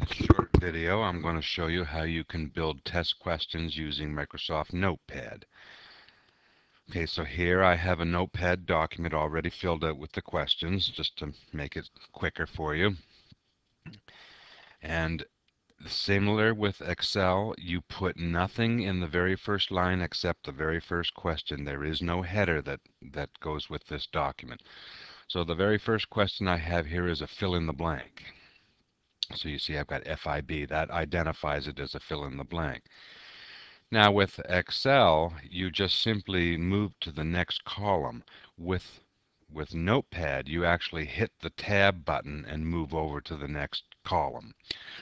this short video, I'm going to show you how you can build test questions using Microsoft Notepad. Okay, so here I have a Notepad document already filled out with the questions, just to make it quicker for you. And similar with Excel, you put nothing in the very first line except the very first question. There is no header that goes with this document. So the very first question I have here is a fill in the blank. So you see I've got FIB. That identifies it as a fill in the blank. Now with Excel, you just simply move to the next column. With Notepad, you actually hit the Tab button and move over to the next column.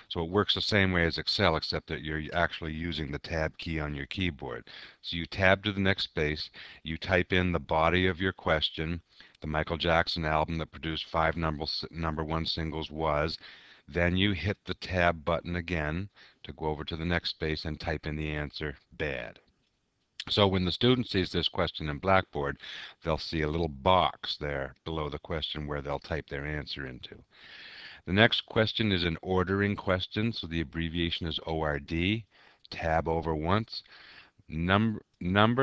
So it works the same way as Excel, except that you're actually using the Tab key on your keyboard. So you tab to the next space, you type in the body of your question. The Michael Jackson album that produced 5 number one singles was. Then you hit the Tab button again to go over to the next space and type in the answer, bad. So when the student sees this question in Blackboard, they'll see a little box there below the question where they'll type their answer into. The next question is an ordering question, so the abbreviation is ORD. Tab over once. Number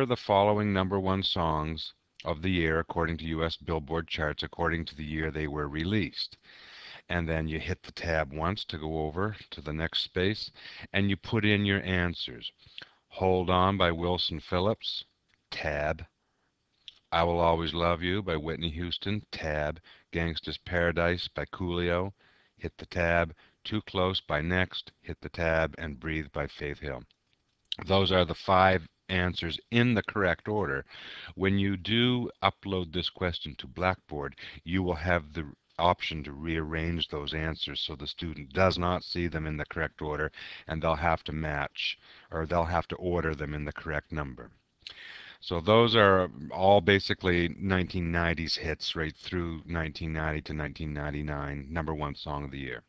the following number one songs of the year according to U.S. Billboard charts according to the year they were released. And then you hit the tab once to go over to the next space, and you put in your answers. Hold On by Wilson Phillips, tab. I Will Always Love You by Whitney Houston, tab. Gangsta's Paradise by Coolio, hit the tab. Too Close by Next, hit the tab. And Breathe by Faith Hill. Those are the 5 answers in the correct order. When you do upload this question to Blackboard, you will have the option to rearrange those answers so the student does not see them in the correct order, and they'll have to match, or they'll have to order them in the correct number. So those are all basically 1990s hits right through 1990 to 1999, number one song of the year.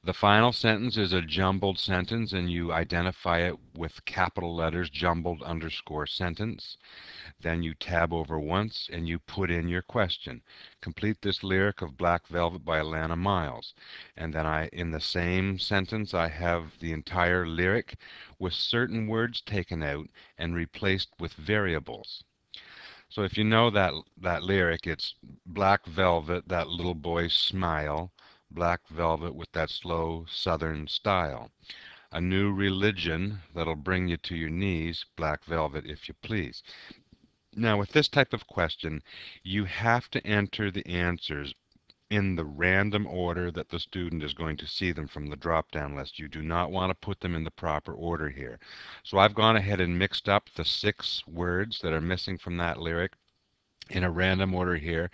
The final sentence is a jumbled sentence, and you identify it with capital letters, jumbled underscore sentence. Then you tab over once and you put in your question. Complete this lyric of Black Velvet by Alana Miles. And then in the same sentence, I have the entire lyric with certain words taken out and replaced with variables. So if you know that lyric, it's Black Velvet, that little boy's smile, Black Velvet with that slow southern style. A new religion that'll bring you to your knees, Black Velvet if you please. Now with this type of question, you have to enter the answers in the random order that the student is going to see them from the drop-down list. You do not want to put them in the proper order here. So I've gone ahead and mixed up the 6 words that are missing from that lyric in a random order here,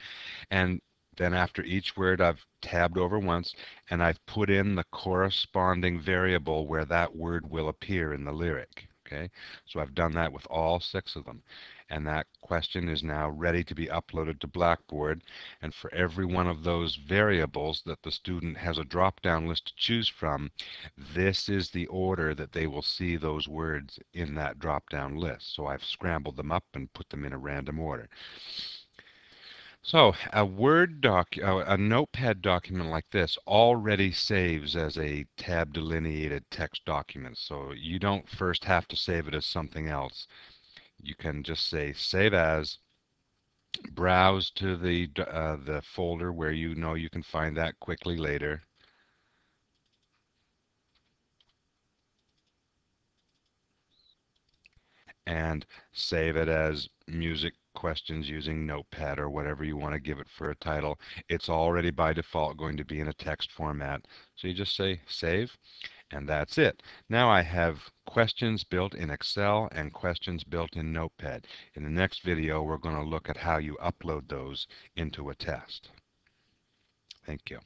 and then after each word I've tabbed over once and I've put in the corresponding variable where that word will appear in the lyric. Okay, so I've done that with all 6 of them, and that question is now ready to be uploaded to Blackboard. And for every one of those variables that the student has a drop-down list to choose from, this is the order that they will see those words in that drop-down list. So I've scrambled them up and put them in a random order. So a Notepad document like this already saves as a tab delineated text document. So you don't first have to save it as something else. You can just say save as, browse to the folder where you know you can find that quickly later, and save it as music questions using Notepad or whatever you want to give it for a title. It's already by default going to be in a text format. So you just say save, and that's it. Now I have questions built in Excel and questions built in Notepad. In the next video, we're going to look at how you upload those into a test. Thank you.